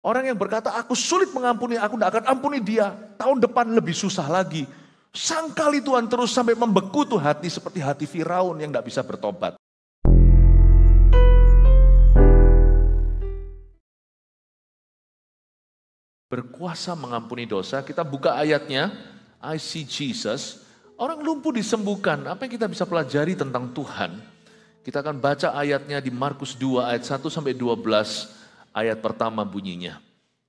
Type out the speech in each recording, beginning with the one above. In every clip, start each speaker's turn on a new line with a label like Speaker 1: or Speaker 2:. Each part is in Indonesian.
Speaker 1: Orang yang berkata, aku sulit mengampuni, aku tidak akan ampuni dia. Tahun depan lebih susah lagi. Sangkali Tuhan terus sampai membeku tuh hati seperti hati Firaun yang tidak bisa bertobat. Berkuasa mengampuni dosa, kita buka ayatnya, I see Jesus. Orang lumpuh disembuhkan, apa yang kita bisa pelajari tentang Tuhan? Kita akan baca ayatnya di Markus 2 ayat 1 sampai 12. Ayat pertama bunyinya.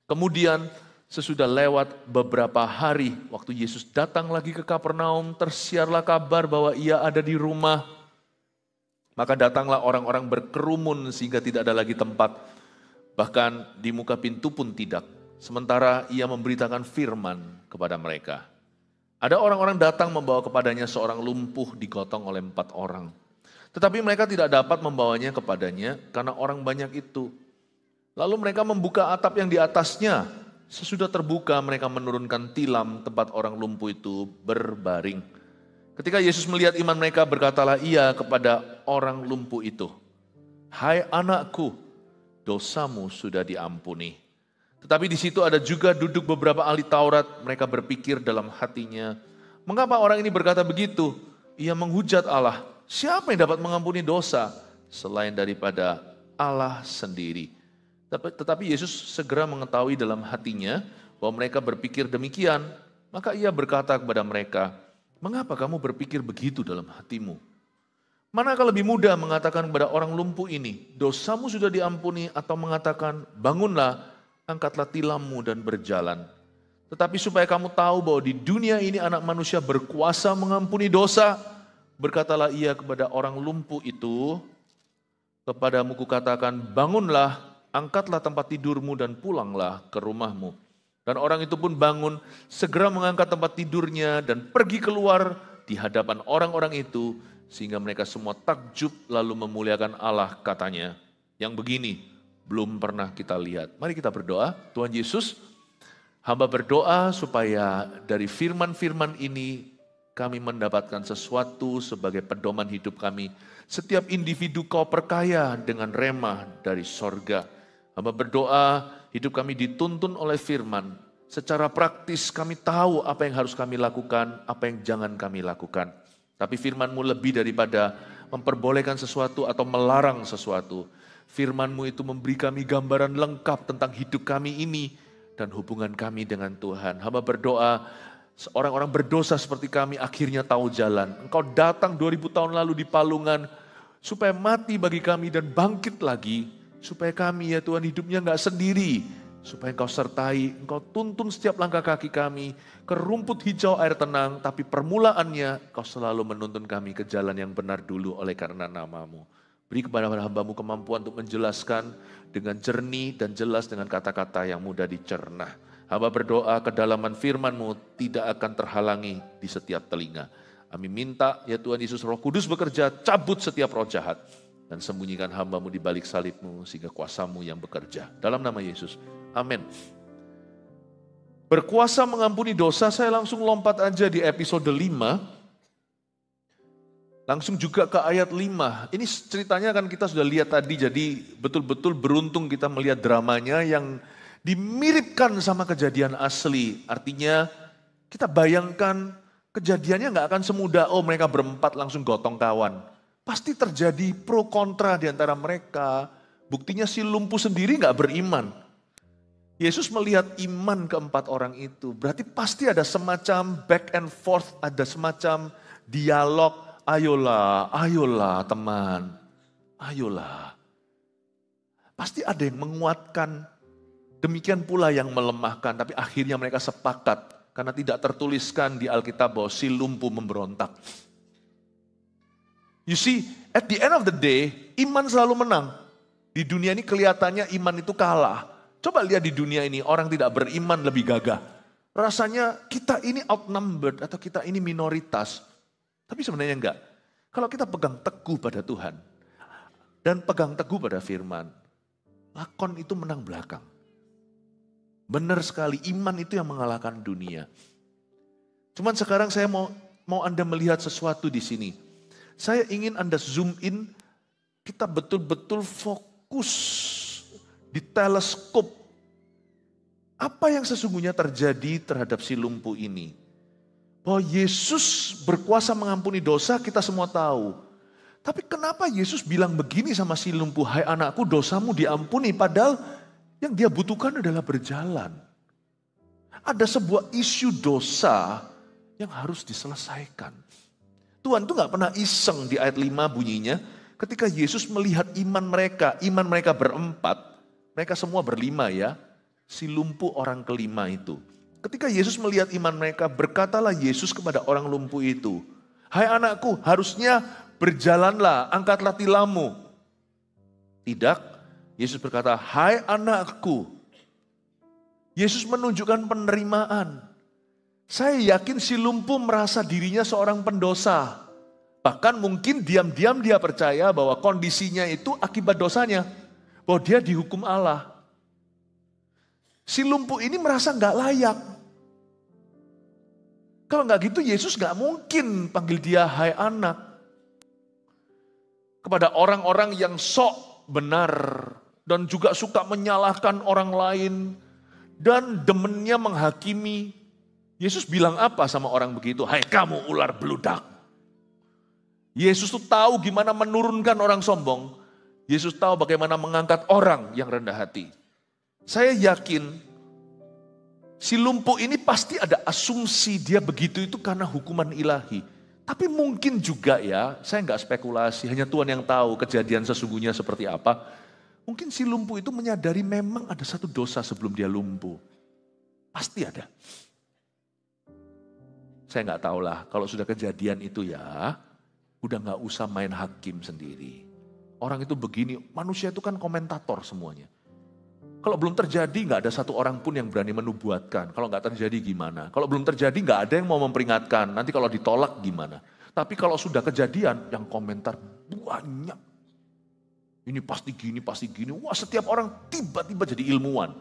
Speaker 1: Kemudian sesudah lewat beberapa hari, waktu Yesus datang lagi ke Kapernaum, tersiarlah kabar bahwa ia ada di rumah. Maka datanglah orang-orang berkerumun sehingga tidak ada lagi tempat. Bahkan di muka pintu pun tidak. Sementara ia memberitakan firman kepada mereka. Ada orang-orang datang membawa kepadanya seorang lumpuh digotong oleh 4 orang. Tetapi mereka tidak dapat membawanya kepadanya karena orang banyak itu. Lalu mereka membuka atap yang di atasnya. Sesudah terbuka mereka menurunkan tilam tempat orang lumpuh itu berbaring. Ketika Yesus melihat iman mereka, berkatalah ia kepada orang lumpuh itu, "Hai anakku, dosamu sudah diampuni." Tetapi di situ ada juga duduk beberapa ahli Taurat. Mereka berpikir dalam hatinya, "Mengapa orang ini berkata begitu? Ia menghujat Allah. Siapa yang dapat mengampuni dosa selain daripada Allah sendiri?" Tetapi Yesus segera mengetahui dalam hatinya bahwa mereka berpikir demikian. Maka ia berkata kepada mereka, "Mengapa kamu berpikir begitu dalam hatimu? Manakah lebih mudah mengatakan kepada orang lumpuh ini, dosamu sudah diampuni, atau mengatakan, bangunlah, angkatlah tilammu dan berjalan. Tetapi supaya kamu tahu bahwa di dunia ini anak manusia berkuasa mengampuni dosa, berkatalah ia kepada orang lumpuh itu, kepadamu kukatakan, bangunlah, angkatlah tempat tidurmu dan pulanglah ke rumahmu. Dan orang itu pun bangun, segera mengangkat tempat tidurnya dan pergi keluar di hadapan orang-orang itu, sehingga mereka semua takjub lalu memuliakan Allah, katanya, yang begini belum pernah kita lihat. Mari kita berdoa. Tuhan Yesus, hamba berdoa supaya dari firman-firman ini kami mendapatkan sesuatu sebagai pedoman hidup kami. Setiap individu kau perkaya dengan remah dari sorga. Hamba berdoa hidup kami dituntun oleh firman. Secara praktis kami tahu apa yang harus kami lakukan, apa yang jangan kami lakukan. Tapi firman-Mu lebih daripada memperbolehkan sesuatu atau melarang sesuatu. Firman-Mu itu memberi kami gambaran lengkap tentang hidup kami ini dan hubungan kami dengan Tuhan. Hamba berdoa orang-orang berdosa seperti kami akhirnya tahu jalan. Engkau datang 2000 tahun lalu di palungan supaya mati bagi kami dan bangkit lagi. Supaya kami ya Tuhan hidupnya enggak sendiri. Supaya Engkau sertai, Engkau tuntun setiap langkah kaki kami ke rumput hijau air tenang. Tapi permulaannya Engkau selalu menuntun kami ke jalan yang benar dulu oleh karena nama-Mu. Beri kepada hamba-Mu kemampuan untuk menjelaskan dengan jernih dan jelas dengan kata-kata yang mudah dicerna. Hamba berdoa kedalaman firman-Mu tidak akan terhalangi di setiap telinga. Kami minta ya Tuhan Yesus Roh Kudus bekerja, cabut setiap roh jahat. Dan sembunyikan hamba-Mu di balik salib-Mu sehingga kuasa-Mu yang bekerja. Dalam nama Yesus, amin. Berkuasa mengampuni dosa, saya langsung lompat aja di episode 5. Langsung juga ke ayat 5. Ini ceritanya kan kita sudah lihat tadi, jadi betul-betul beruntung kita melihat dramanya yang dimiripkan sama kejadian asli. Artinya kita bayangkan kejadiannya nggak akan semudah, oh mereka berempat langsung gotong kawan. Pasti terjadi pro kontra di antara mereka. Buktinya si lumpuh sendiri nggak beriman. Yesus melihat iman keempat orang itu. Berarti pasti ada semacam back and forth, ada semacam dialog. Ayolah, ayolah teman, ayolah. Pasti ada yang menguatkan, demikian pula yang melemahkan. Tapi akhirnya mereka sepakat karena tidak tertuliskan di Alkitab bahwa si lumpuh memberontak. You see, at the end of the day, iman selalu menang. Di dunia ini kelihatannya iman itu kalah. Coba lihat di dunia ini, orang tidak beriman lebih gagah. Rasanya kita ini outnumbered atau kita ini minoritas. Tapi sebenarnya enggak. Kalau kita pegang teguh pada Tuhan dan pegang teguh pada firman, lakon itu menang belakang. Benar sekali, iman itu yang mengalahkan dunia. Cuman sekarang saya mau Anda melihat sesuatu di sini. Saya ingin Anda zoom in, kita betul-betul fokus di teleskop Apa yang sesungguhnya terjadi terhadap si lumpuh ini? Bahwa Yesus berkuasa mengampuni dosa, kita semua tahu. Tapi kenapa Yesus bilang begini sama si lumpuh, hai anakku dosamu diampuni, padahal yang dia butuhkan adalah berjalan. Ada sebuah isu dosa yang harus diselesaikan. Tuhan tuh gak pernah iseng di ayat 5 bunyinya, ketika Yesus melihat iman mereka berempat, mereka semua berlima ya, si lumpuh orang kelima itu. Ketika Yesus melihat iman mereka, berkatalah Yesus kepada orang lumpuh itu, hai anakku, harusnya berjalanlah, angkatlah tilammu. Tidak, Yesus berkata, hai anakku. Yesus menunjukkan penerimaan. Saya yakin si lumpuh merasa dirinya seorang pendosa. Bahkan mungkin diam-diam dia percaya bahwa kondisinya itu akibat dosanya. Bahwa dia dihukum Allah. Si lumpuh ini merasa gak layak. Kalau gak gitu Yesus gak mungkin panggil dia hai anak. Kepada orang-orang yang sok benar. Dan juga suka menyalahkan orang lain. Dan demennya menghakimi. Yesus bilang apa sama orang begitu? Hai kamu ular beludak. Yesus tuh tahu gimana menurunkan orang sombong. Yesus tahu bagaimana mengangkat orang yang rendah hati. Saya yakin si lumpuh ini pasti ada asumsi dia begitu itu karena hukuman ilahi. Tapi mungkin juga ya, saya nggak spekulasi, hanya Tuhan yang tahu kejadian sesungguhnya seperti apa. Mungkin si lumpuh itu menyadari memang ada satu dosa sebelum dia lumpuh. Pasti ada. Saya nggak tahu lah, kalau sudah kejadian itu ya, udah nggak usah main hakim sendiri. Orang itu begini, manusia itu kan komentator semuanya. Kalau belum terjadi nggak ada satu orang pun yang berani menubuatkan. Kalau nggak terjadi gimana? Kalau belum terjadi nggak ada yang mau memperingatkan. Nanti kalau ditolak gimana? Tapi kalau sudah kejadian, yang komentar banyak. Ini pasti gini, pasti gini. Wah, setiap orang tiba-tiba jadi ilmuwan.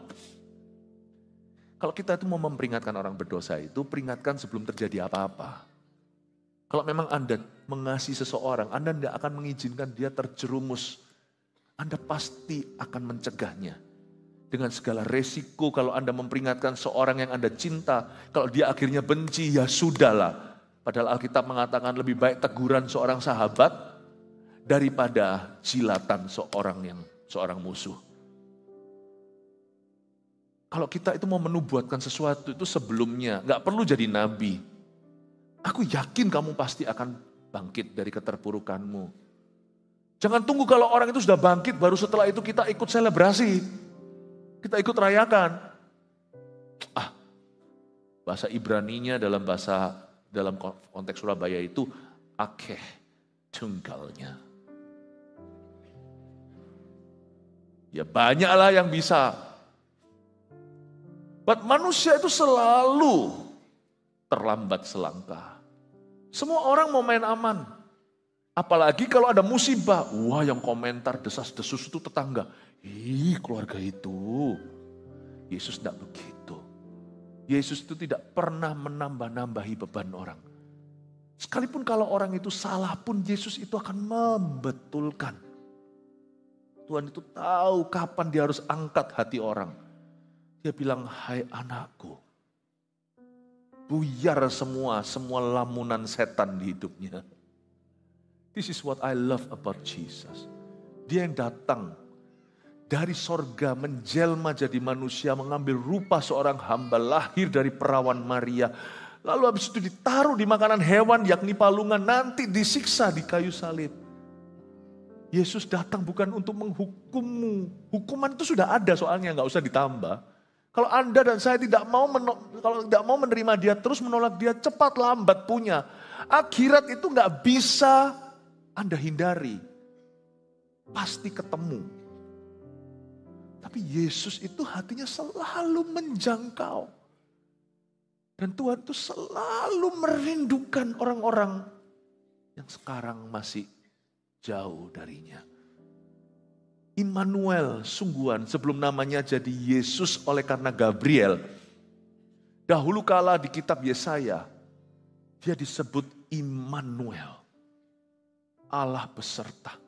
Speaker 1: Kalau kita itu mau memperingatkan orang berdosa itu, peringatkan sebelum terjadi apa-apa. Kalau memang Anda mengasihi seseorang, Anda tidak akan mengizinkan dia terjerumus. Anda pasti akan mencegahnya. Dengan segala resiko kalau Anda memperingatkan seorang yang Anda cinta, kalau dia akhirnya benci, ya sudahlah. Padahal Alkitab mengatakan lebih baik teguran seorang sahabat daripada jilatan seorang musuh. Kalau kita itu mau menubuatkan sesuatu itu sebelumnya, gak perlu jadi nabi. Aku yakin kamu pasti akan bangkit dari keterpurukanmu. Jangan tunggu kalau orang itu sudah bangkit, baru setelah itu kita ikut selebrasi. Kita ikut rayakan. Bahasa Ibraninya dalam konteks Surabaya itu, akeh tunggalnya. Ya banyaklah yang bisa. But manusia itu selalu terlambat selangkah. Semua orang mau main aman. Apalagi kalau ada musibah. Wah, yang komentar desas-desus itu tetangga. Keluarga itu. Yesus tidak begitu. Yesus itu tidak pernah menambah-nambahi beban orang. Sekalipun kalau orang itu salah pun Yesus itu akan membetulkan. Tuhan itu tahu kapan dia harus angkat hati orang. Dia bilang, hai anakku. Buyar semua lamunan setan di hidupnya. This is what I love about Jesus. Dia yang datang dari sorga menjelma jadi manusia, mengambil rupa seorang hamba, lahir dari perawan Maria. Lalu habis itu ditaruh di makanan hewan yakni palungan, nanti disiksa di kayu salib. Yesus datang bukan untuk menghukummu. Hukuman itu sudah ada soalnya, gak usah ditambah. Kalau Anda dan saya tidak mau menerima dia, terus menolak dia, cepat lambat punya. Akhirat itu gak bisa Anda hindari. Pasti ketemu. Tapi Yesus itu hatinya selalu menjangkau. Dan Tuhan itu selalu merindukan orang-orang yang sekarang masih jauh darinya. Immanuel, sungguhan sebelum namanya jadi Yesus oleh karena Gabriel. Dahulu kala di kitab Yesaya, dia disebut Immanuel. Allah beserta.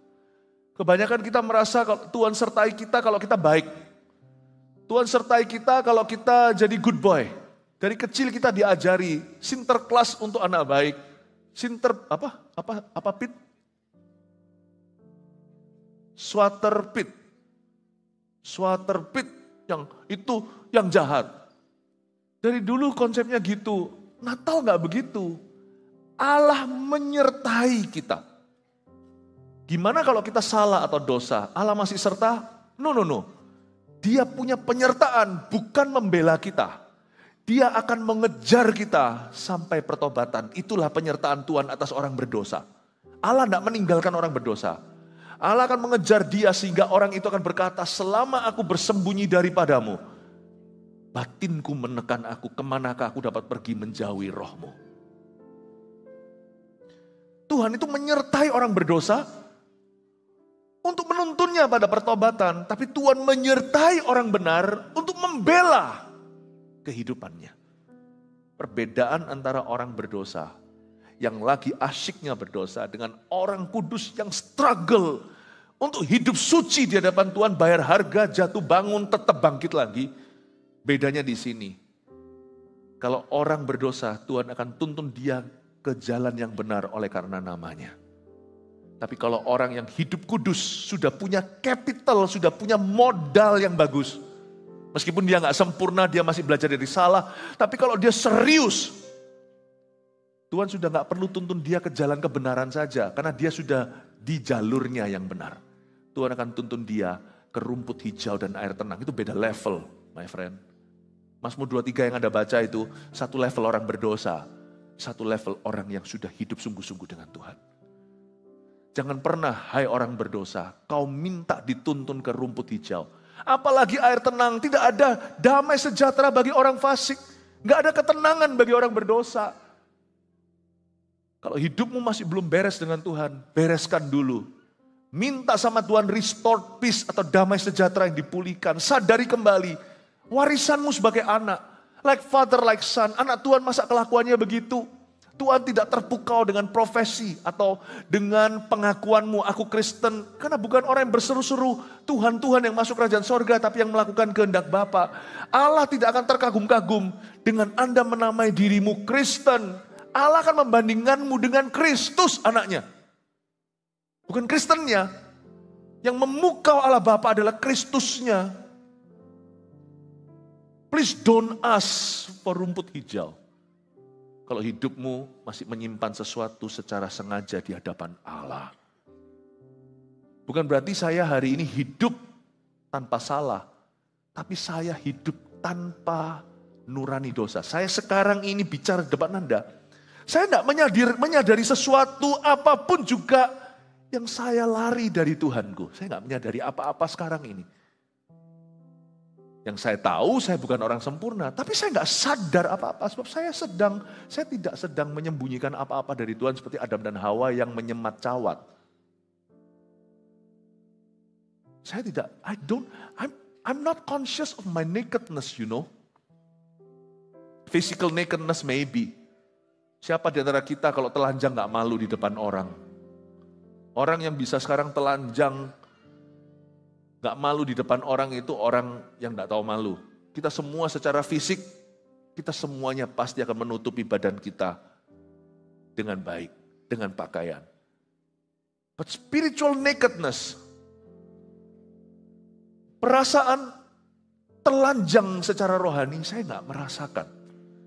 Speaker 1: Kebanyakan kita merasa kalau Tuhan sertai kita kalau kita baik. Tuhan sertai kita kalau kita jadi good boy. Dari kecil kita diajari Sinterklas untuk anak baik. Pit? Swater pit yang itu yang jahat. Dari dulu konsepnya gitu. Natal nggak begitu. Allah menyertai kita. Gimana kalau kita salah atau dosa? Allah masih serta? No. Dia punya penyertaan, bukan membela kita. Dia akan mengejar kita sampai pertobatan. Itulah penyertaan Tuhan atas orang berdosa. Allah tidak meninggalkan orang berdosa. Allah akan mengejar dia sehingga orang itu akan berkata, selama aku bersembunyi daripadamu, batinku menekan aku, kemanakah aku dapat pergi menjauhi rohmu. Tuhan itu menyertai orang berdosa untuk menuntunnya pada pertobatan. Tapi Tuhan menyertai orang benar untuk membela kehidupannya. Perbedaan antara orang berdosa yang lagi asyiknya berdosa dengan orang kudus yang struggle untuk hidup suci di hadapan Tuhan, bayar harga, jatuh bangun, tetap bangkit lagi. Bedanya di sini. Kalau orang berdosa, Tuhan akan tuntun dia ke jalan yang benar oleh karena namanya. Tapi kalau orang yang hidup kudus, sudah punya capital, sudah punya modal yang bagus. Meskipun dia gak sempurna, dia masih belajar dari salah. Tapi kalau dia serius, Tuhan sudah gak perlu tuntun dia ke jalan kebenaran saja. Karena dia sudah di jalurnya yang benar. Tuhan akan tuntun dia ke rumput hijau dan air tenang. Itu beda level, my friend. Mazmur 23 yang Anda baca itu, satu level orang berdosa. Satu level orang yang sudah hidup sungguh-sungguh dengan Tuhan. Jangan pernah, hai orang berdosa, kau minta dituntun ke rumput hijau. Apalagi air tenang, tidak ada damai sejahtera bagi orang fasik. Gak ada ketenangan bagi orang berdosa. Kalau hidupmu masih belum beres dengan Tuhan, bereskan dulu. Minta sama Tuhan restored peace atau damai sejahtera yang dipulihkan. Sadari kembali, warisanmu sebagai anak. Like father, like son. Anak Tuhan masa kelakuannya begitu? Tuhan tidak terpukau dengan profesi atau dengan pengakuanmu, aku Kristen. Karena bukan orang yang berseru-seru, Tuhan yang masuk kerajaan sorga, tapi yang melakukan kehendak Bapa. Allah tidak akan terkagum-kagum dengan Anda menamai dirimu Kristen. Allah akan membandingkanmu dengan Kristus anaknya. Bukan Kristennya. Yang memukau Allah Bapa adalah Kristusnya. Please don't ask for rumput hijau. Kalau hidupmu masih menyimpan sesuatu secara sengaja di hadapan Allah. Bukan berarti saya hari ini hidup tanpa salah. Tapi saya hidup tanpa nurani dosa. Saya sekarang ini bicara di depan Anda. Saya tidak menyadari sesuatu apapun juga yang saya lari dari Tuhanku. Saya tidak menyadari apa-apa sekarang ini. Yang saya tahu saya bukan orang sempurna, tapi saya nggak sadar apa-apa sebab saya tidak sedang menyembunyikan apa-apa dari Tuhan seperti Adam dan Hawa yang menyemat cawat. Saya tidak, I'm not conscious of my nakedness, you know. Physical nakedness maybe. Siapa di antara kita kalau telanjang nggak malu di depan orang? Orang yang bisa sekarang telanjang gak malu di depan orang itu orang yang gak tahu malu. Kita semua secara fisik, kita semuanya pasti akan menutupi badan kita dengan baik, dengan pakaian. But spiritual nakedness, perasaan telanjang secara rohani, saya gak merasakan.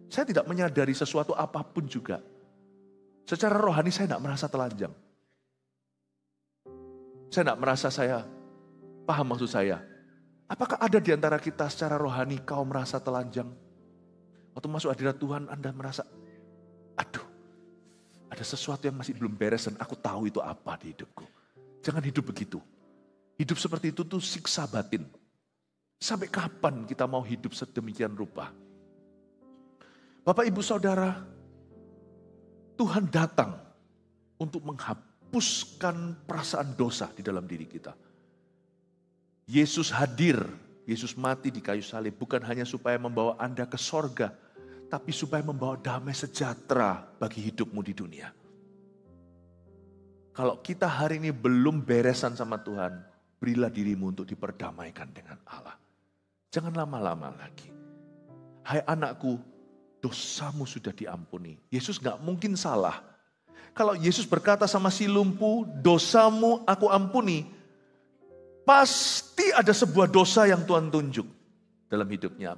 Speaker 1: Saya tidak menyadari sesuatu apapun juga. Secara rohani saya gak merasa telanjang. Saya gak merasa paham maksud saya? Apakah ada di antara kita secara rohani kau merasa telanjang? Waktu masuk hadirat Tuhan Anda merasa, aduh, ada sesuatu yang masih belum beres dan aku tahu itu apa di hidupku. Jangan hidup begitu. Hidup seperti itu tuh siksa batin. Sampai kapan kita mau hidup sedemikian rupa? Bapak, Ibu, Saudara, Tuhan datang untuk menghapuskan perasaan dosa di dalam diri kita. Yesus hadir, Yesus mati di kayu salib bukan hanya supaya membawa Anda ke sorga, tapi supaya membawa damai sejahtera bagi hidupmu di dunia. Kalau kita hari ini belum beresan sama Tuhan, berilah dirimu untuk diperdamaikan dengan Allah. Jangan lama-lama lagi. Hai anakku, dosamu sudah diampuni. Yesus gak mungkin salah. Kalau Yesus berkata sama si lumpuh, dosamu aku ampuni, pasti ada sebuah dosa yang Tuhan tunjuk dalam hidupnya.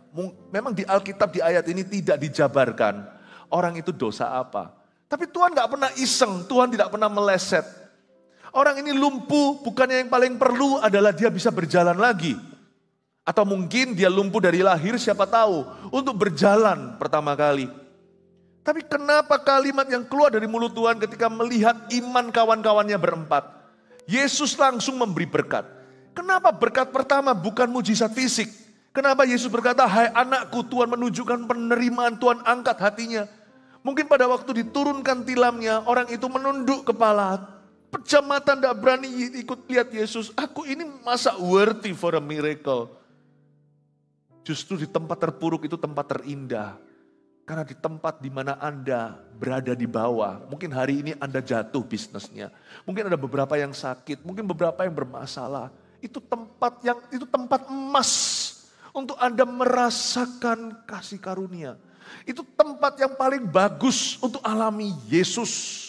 Speaker 1: Memang di Alkitab di ayat ini tidak dijabarkan orang itu dosa apa. Tapi Tuhan gak pernah iseng, Tuhan tidak pernah meleset. Orang ini lumpuh, bukannya yang paling perlu adalah dia bisa berjalan lagi. Atau mungkin dia lumpuh dari lahir, siapa tahu, untuk berjalan pertama kali. Tapi kenapa kalimat yang keluar dari mulut Tuhan ketika melihat iman kawan-kawannya berempat? Yesus langsung memberi berkat. Kenapa berkat pertama bukan mujizat fisik? Kenapa Yesus berkata, hai anakku, Tuhan menunjukkan penerimaan, Tuhan angkat hatinya. Mungkin pada waktu diturunkan tilamnya, orang itu menunduk kepala. Pejam mata, tidak berani ikut lihat Yesus. Aku ini masa worthy for a miracle? Justru di tempat terpuruk itu tempat terindah. Karena di tempat di mana Anda berada di bawah. Mungkin hari ini Anda jatuh bisnisnya. Mungkin ada beberapa yang sakit. Mungkin beberapa yang bermasalah. Itu tempat emas. Untuk Anda merasakan kasih karunia. Itu tempat yang paling bagus untuk alami Yesus.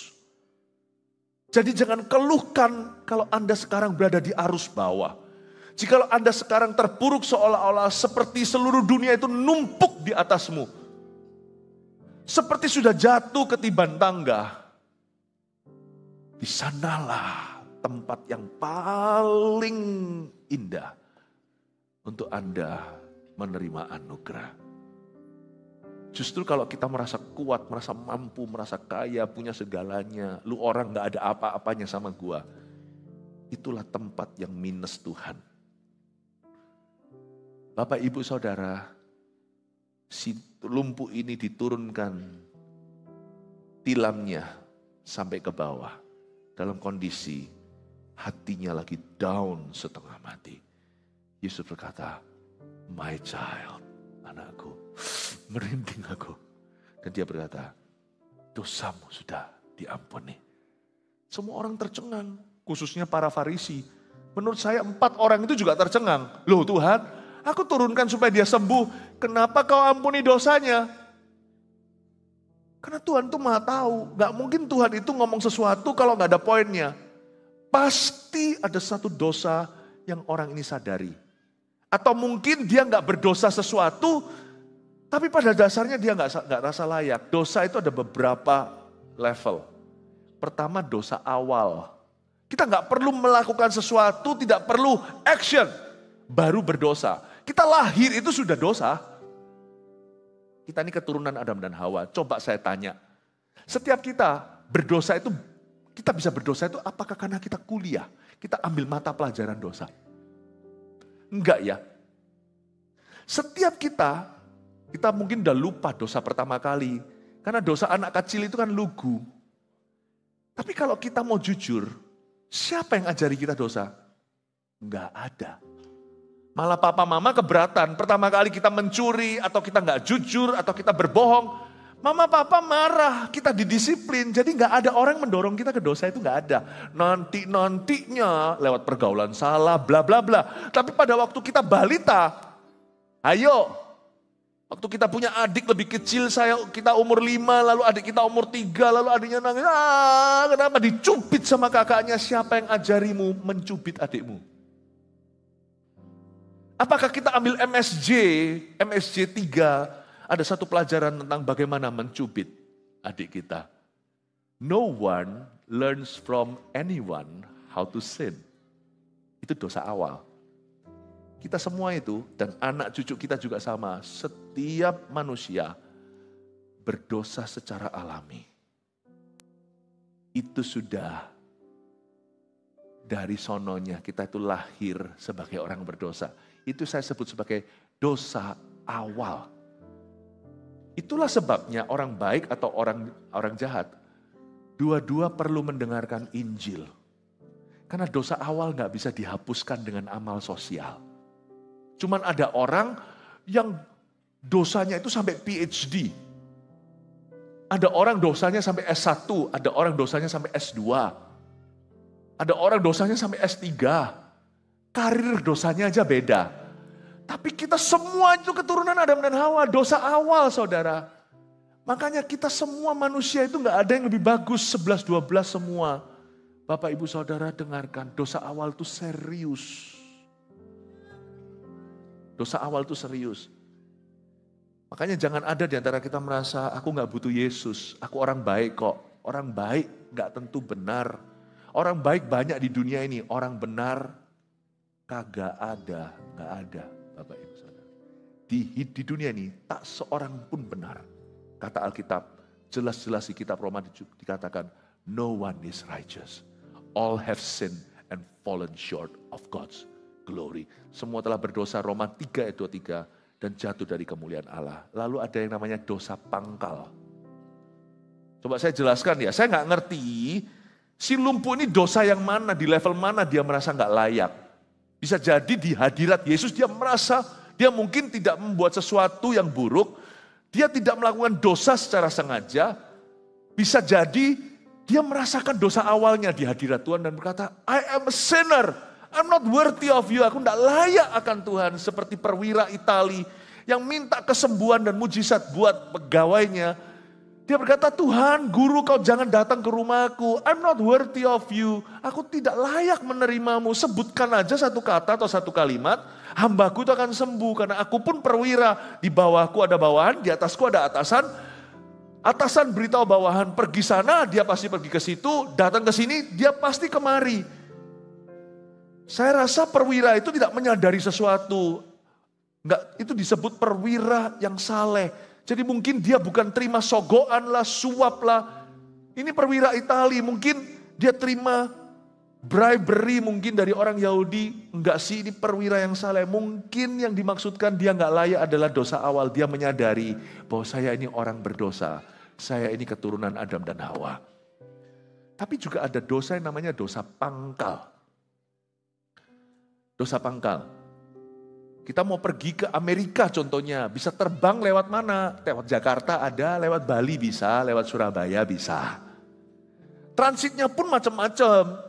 Speaker 1: Jadi jangan keluhkan kalau Anda sekarang berada di arus bawah. Jikalau Anda sekarang terpuruk seolah-olah seperti seluruh dunia itu numpuk di atasmu. Seperti sudah jatuh ketiban tangga. Di sanalah tempat yang paling indah untuk Anda menerima anugerah. Justru kalau kita merasa kuat, merasa mampu, merasa kaya, punya segalanya. Lu orang gak ada apa-apanya sama gua. Itulah tempat yang minus Tuhan. Bapak, Ibu, Saudara, si lumpuh ini diturunkan tilamnya sampai ke bawah. Dalam kondisi hatinya lagi down setengah mati. Yesus berkata, my child, anakku, merinding aku. Dan dia berkata, dosamu sudah diampuni. Semua orang tercengang, khususnya para Farisi. Menurut saya 4 orang itu juga tercengang. Loh Tuhan, aku turunkan supaya dia sembuh. Kenapa kau ampuni dosanya? Karena Tuhan tuh maha tahu. Gak mungkin Tuhan itu ngomong sesuatu kalau gak ada poinnya. Pasti ada satu dosa yang orang ini sadari. Atau mungkin dia gak berdosa sesuatu, tapi pada dasarnya dia gak rasa layak. Dosa itu ada beberapa level. Pertama, dosa awal. Kita gak perlu melakukan sesuatu, tidak perlu action, baru berdosa. Kita lahir itu sudah dosa. Kita ini keturunan Adam dan Hawa. Coba saya tanya. Setiap kita berdosa itu, kita bisa berdosa itu apakah karena kita kuliah? Kita ambil mata pelajaran dosa? Enggak ya. Setiap kita mungkin udah lupa dosa pertama kali. Karena dosa anak kecil itu kan lugu. Tapi kalau kita mau jujur, siapa yang ajari kita dosa? Enggak ada. Malah papa mama keberatan. Pertama kali kita mencuri atau kita nggak jujur atau kita berbohong, mama papa marah, kita didisiplin. Jadi nggak ada orang mendorong kita ke dosa, itu nggak ada. Nantinya lewat pergaulan salah, bla bla bla. Tapi pada waktu kita balita, ayo, waktu kita punya adik lebih kecil, kita umur 5, lalu adik kita umur 3, lalu adiknya nangis, kenapa dicubit sama kakaknya? Siapa yang ajarimu mencubit adikmu? Apakah kita ambil MSJ 3, ada satu pelajaran tentang bagaimana mencubit adik kita. No one learns from anyone how to sin. Itu dosa awal. Kita semua itu, dan anak cucu kita juga sama. Setiap manusia berdosa secara alami. Itu sudah dari sononya kita itu lahir sebagai orang berdosa. Itu saya sebut sebagai dosa awal. Itulah sebabnya orang baik atau orang jahat, dua-dua perlu mendengarkan Injil. Karena dosa awal gak bisa dihapuskan dengan amal sosial. Cuman ada orang yang dosanya itu sampai PhD. Ada orang dosanya sampai S1, ada orang dosanya sampai S2. Ada orang dosanya sampai S3. Karir dosanya aja beda. Tapi kita semua itu keturunan Adam dan Hawa, dosa awal saudara. Makanya kita semua manusia itu gak ada yang lebih bagus, 11-12 semua. Bapak ibu saudara dengarkan, dosa awal itu serius. Dosa awal itu serius. Makanya jangan ada di antara kita merasa, aku gak butuh Yesus, aku orang baik kok. Orang baik gak tentu benar. Orang baik banyak di dunia ini, orang benar kagak ada, gak ada. Bapak ibu saudara. Di dunia ini tak seorang pun benar. Kata Alkitab, jelas-jelas di kitab Roma dikatakan, no one is righteous. All have sinned and fallen short of God's glory. Semua telah berdosa, Roma 3 ayat 23, dan jatuh dari kemuliaan Allah. Lalu ada yang namanya dosa pangkal. Coba saya jelaskan ya, saya gak ngerti si lumpuh ini dosa yang mana, di level mana dia merasa gak layak. Bisa jadi di hadirat Yesus dia merasa, dia mungkin tidak membuat sesuatu yang buruk, dia tidak melakukan dosa secara sengaja, bisa jadi dia merasakan dosa awalnya di hadirat Tuhan dan berkata, I am a sinner, I'm not worthy of you, aku tidak layak akan Tuhan. Seperti perwira Itali yang minta kesembuhan dan mujizat buat pegawainya. Dia berkata, Tuhan, guru kau jangan datang ke rumahku. I'm not worthy of you. Aku tidak layak menerimamu. Sebutkan aja satu kata atau satu kalimat. Hambaku itu akan sembuh. Karena aku pun perwira. Di bawahku ada bawahan, di atasku ada atasan. Atasan beritahu bawahan, pergi sana, dia pasti pergi ke situ. Datang ke sini, dia pasti kemari. Saya rasa perwira itu tidak menyadari sesuatu. Enggak, itu disebut perwira yang saleh. Jadi mungkin dia bukan terima sogoan lah, suap lah. Ini perwira Itali, mungkin dia terima bribery mungkin dari orang Yahudi. Enggak sih, ini perwira yang saleh. Mungkin yang dimaksudkan dia enggak layak adalah dosa awal. Dia menyadari bahwa saya ini orang berdosa. Saya ini keturunan Adam dan Hawa. Tapi juga ada dosa yang namanya dosa pangkal. Dosa pangkal. Kita mau pergi ke Amerika contohnya, bisa terbang lewat mana? Lewat Jakarta ada, lewat Bali bisa, lewat Surabaya bisa. Transitnya pun macam-macam,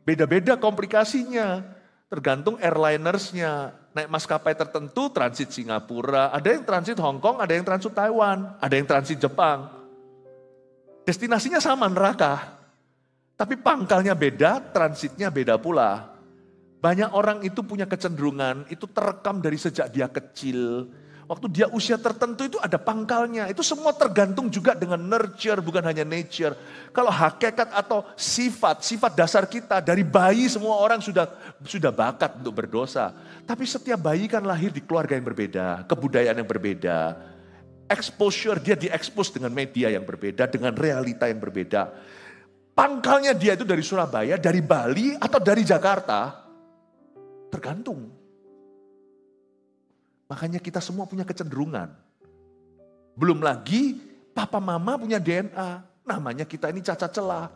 Speaker 1: beda-beda komplikasinya. Tergantung airlinersnya, naik maskapai tertentu transit Singapura, ada yang transit Hong Kong, ada yang transit Taiwan, ada yang transit Jepang. Destinasinya sama, neraka. Tapi pangkalnya beda, transitnya beda pula. Banyak orang itu punya kecenderungan, itu terekam dari sejak dia kecil. Waktu dia usia tertentu itu ada pangkalnya. Itu semua tergantung juga dengan nurture, bukan hanya nature. Kalau hakikat atau sifat dasar kita, dari bayi semua orang sudah bakat untuk berdosa. Tapi setiap bayi kan lahir di keluarga yang berbeda, kebudayaan yang berbeda. Exposure, dia diekspos dengan media yang berbeda, dengan realita yang berbeda. Pangkalnya dia itu dari Surabaya, dari Bali, atau dari Jakarta. Tergantung. Makanya kita semua punya kecenderungan. Belum lagi papa mama punya DNA. Namanya kita ini cacat celah.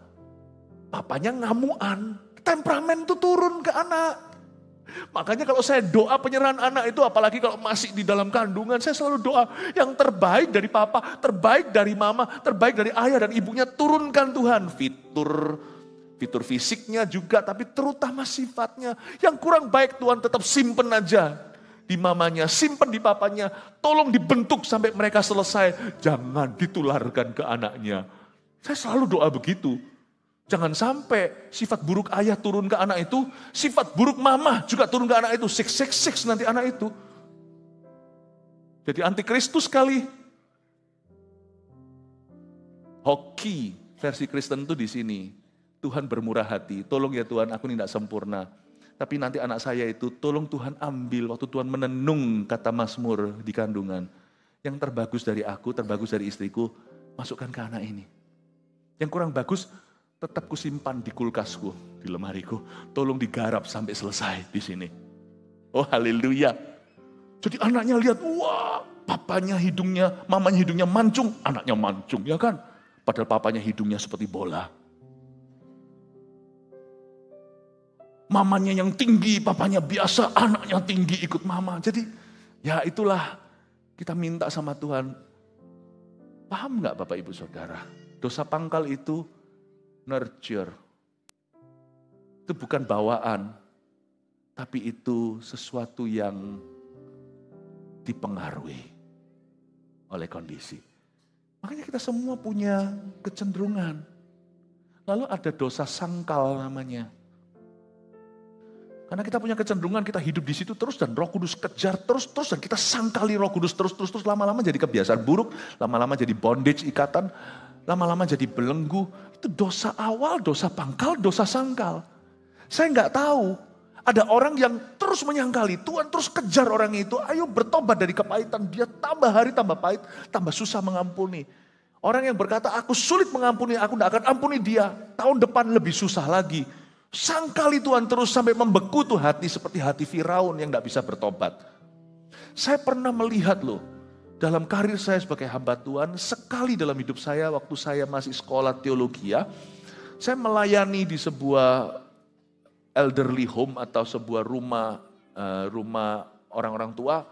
Speaker 1: Papanya ngamuan. Temperamen itu turun ke anak. Makanya kalau saya doa penyerahan anak itu, apalagi kalau masih di dalam kandungan, saya selalu doa yang terbaik dari papa, terbaik dari mama, terbaik dari ayah dan ibunya, turunkan Tuhan. Fitur fisiknya juga, tapi terutama sifatnya. Yang kurang baik Tuhan tetap simpen aja di mamanya, simpen di papanya. Tolong dibentuk sampai mereka selesai. Jangan ditularkan ke anaknya. Saya selalu doa begitu. Jangan sampai sifat buruk ayah turun ke anak itu, sifat buruk mama juga turun ke anak itu. 666 nanti anak itu. Jadi antikristus sekali. Hoki versi Kristen itu di sini. Tuhan bermurah hati, tolong ya Tuhan, aku ini tidak sempurna. Tapi nanti anak saya itu, tolong Tuhan ambil, waktu Tuhan menenung kata Mazmur di kandungan. Yang terbagus dari aku, terbagus dari istriku, masukkan ke anak ini. Yang kurang bagus, tetap kusimpan di kulkasku, di lemariku. Tolong digarap sampai selesai di sini. Oh haleluya. Jadi anaknya lihat, wah papanya hidungnya, mamanya hidungnya mancung, anaknya mancung, ya kan? Padahal papanya hidungnya seperti bola. Mamanya yang tinggi, papanya biasa, anaknya tinggi ikut mama. Jadi ya itulah kita minta sama Tuhan. Paham gak Bapak Ibu Saudara? Dosa pangkal itu nurture. Itu bukan bawaan. Tapi itu sesuatu yang dipengaruhi oleh kondisi. Makanya kita semua punya kecenderungan. Lalu ada dosa sangkal namanya. Karena kita punya kecenderungan kita hidup di situ terus dan Roh Kudus kejar terus dan kita sangkali Roh Kudus terus lama-lama jadi kebiasaan buruk, lama-lama jadi bondage ikatan, lama-lama jadi belenggu. Itu dosa awal, dosa pangkal, dosa sangkal. Saya nggak tahu. Ada orang yang terus menyangkali, Tuhan terus kejar orang itu, ayo bertobat dari kepahitan. Dia tambah hari tambah pahit, tambah susah mengampuni. Orang yang berkata, aku sulit mengampuni, aku tidak akan ampuni dia. Tahun depan lebih susah lagi. Sangkali Tuhan terus sampai membeku tuh hati seperti hati Firaun yang tidak bisa bertobat. Saya pernah melihat loh, dalam karir saya sebagai hamba Tuhan, sekali dalam hidup saya waktu saya masih sekolah teologi ya, saya melayani di sebuah elderly home atau sebuah rumah orang-orang tua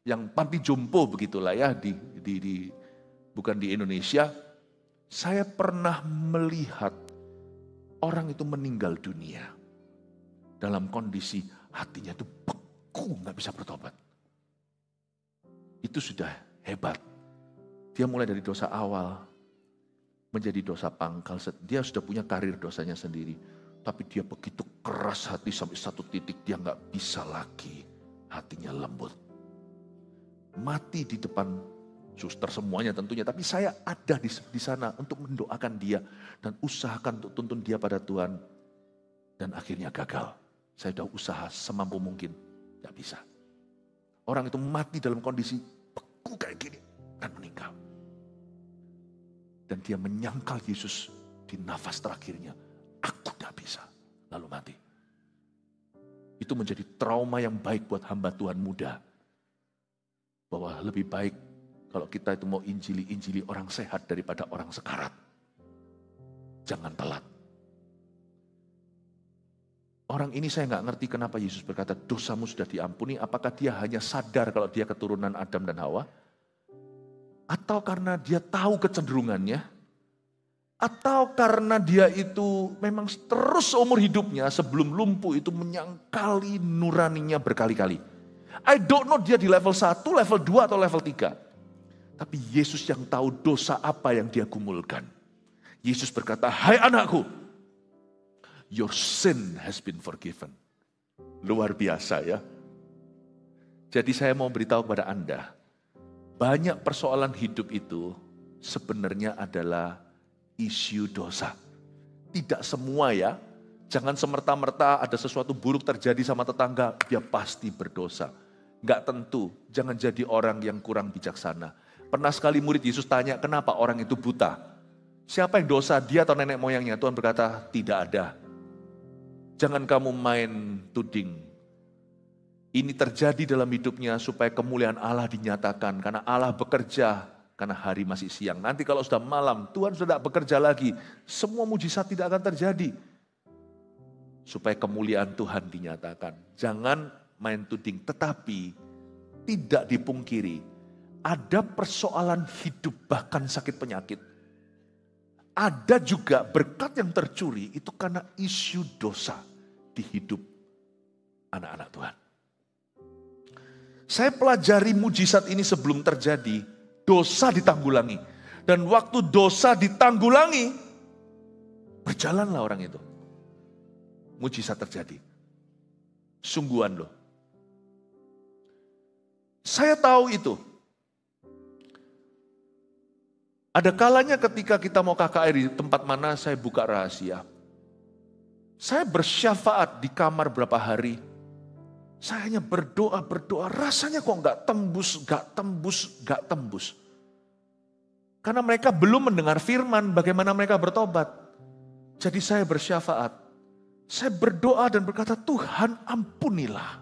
Speaker 1: yang panti jompo begitulah ya bukan di Indonesia. Saya pernah melihat orang itu meninggal dunia dalam kondisi hatinya itu beku, nggak bisa bertobat. Itu sudah hebat. Dia mulai dari dosa awal menjadi dosa pangkal. Dia sudah punya karir dosanya sendiri. Tapi dia begitu keras hati sampai satu titik dia nggak bisa lagi. Hatinya lembut. Mati di depan suster semuanya tentunya. Tapi saya ada di sana untuk mendoakan dia. Dan usahakan untuk tuntun dia pada Tuhan. Dan akhirnya gagal. Saya sudah usaha semampu mungkin. Nggak bisa. Orang itu mati dalam kondisi beku kayak gini. Dan meninggal. Dan dia menyangkal Yesus di nafas terakhirnya. Aku tidak bisa, lalu mati. Itu menjadi trauma yang baik buat hamba Tuhan muda. Bahwa lebih baik kalau kita itu mau injili orang sehat daripada orang sekarat. Jangan telat. Orang ini saya nggak ngerti kenapa Yesus berkata dosamu sudah diampuni. Apakah dia hanya sadar kalau dia keturunan Adam dan Hawa? Atau karena dia tahu kecenderungannya? Atau karena dia itu memang terus seumur hidupnya sebelum lumpuh itu menyangkali nuraninya berkali-kali. I don't know dia di level 1, level 2 atau level 3. Tapi Yesus yang tahu dosa apa yang dia gumulkan. Yesus berkata, hai anakku, your sin has been forgiven. Luar biasa ya. Jadi saya mau beritahu kepada Anda, banyak persoalan hidup itu sebenarnya adalah isu dosa. Tidak semua ya. Jangan semerta-merta ada sesuatu buruk terjadi sama tetangga, dia pasti berdosa. Enggak tentu. Jangan jadi orang yang kurang bijaksana. Pernah sekali murid Yesus tanya, kenapa orang itu buta? Siapa yang dosa, dia atau nenek moyangnya? Tuhan berkata, tidak ada. Jangan kamu main tuding. Ini terjadi dalam hidupnya supaya kemuliaan Allah dinyatakan. Karena Allah bekerja karena hari masih siang. Nanti kalau sudah malam, Tuhan sudah tidak bekerja lagi. Semua mujizat tidak akan terjadi. Supaya kemuliaan Tuhan dinyatakan. Jangan main tuding. Tetapi tidak dipungkiri. Ada persoalan hidup bahkan sakit penyakit. Ada juga berkat yang tercuri itu karena isu dosa di hidup anak-anak Tuhan. Saya pelajari mujizat ini sebelum terjadi. Dosa ditanggulangi. Dan waktu dosa ditanggulangi, berjalanlah orang itu. Mujizat terjadi. Sungguhan loh. Saya tahu itu. Ada kalanya ketika kita mau KKR di tempat mana saya buka rahasia. Saya bersyafaat di kamar berapa hari. Saya hanya berdoa, rasanya kok gak tembus. Karena mereka belum mendengar firman, bagaimana mereka bertobat. Jadi saya bersyafaat. Saya berdoa dan berkata, Tuhan ampunilah.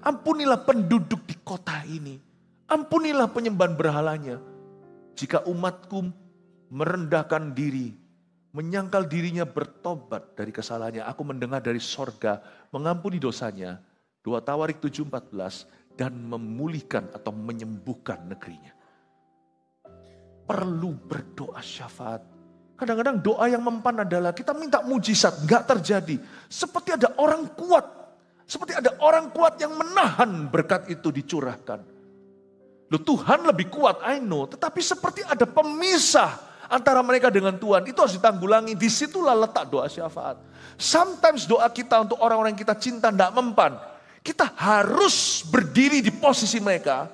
Speaker 1: Ampunilah penduduk di kota ini. Ampunilah penyembahan berhalanya. Jika umatku merendahkan diri, menyangkal dirinya bertobat dari kesalahannya, aku mendengar dari sorga, mengampuni dosanya. 2 Tawarik 7:14 dan memulihkan atau menyembuhkan negerinya. Perlu berdoa syafaat. Kadang-kadang doa yang mempan adalah kita minta mujizat, enggak terjadi. Seperti ada orang kuat Seperti ada orang kuat yang menahan berkat itu dicurahkan. Loh, Tuhan lebih kuat, I know. Tetapi seperti ada pemisah antara mereka dengan Tuhan. Itu harus ditanggulangi. Disitulah letak doa syafaat. Sometimes doa kita untuk orang-orang yang kita cinta tidak mempan. Kita harus berdiri di posisi mereka.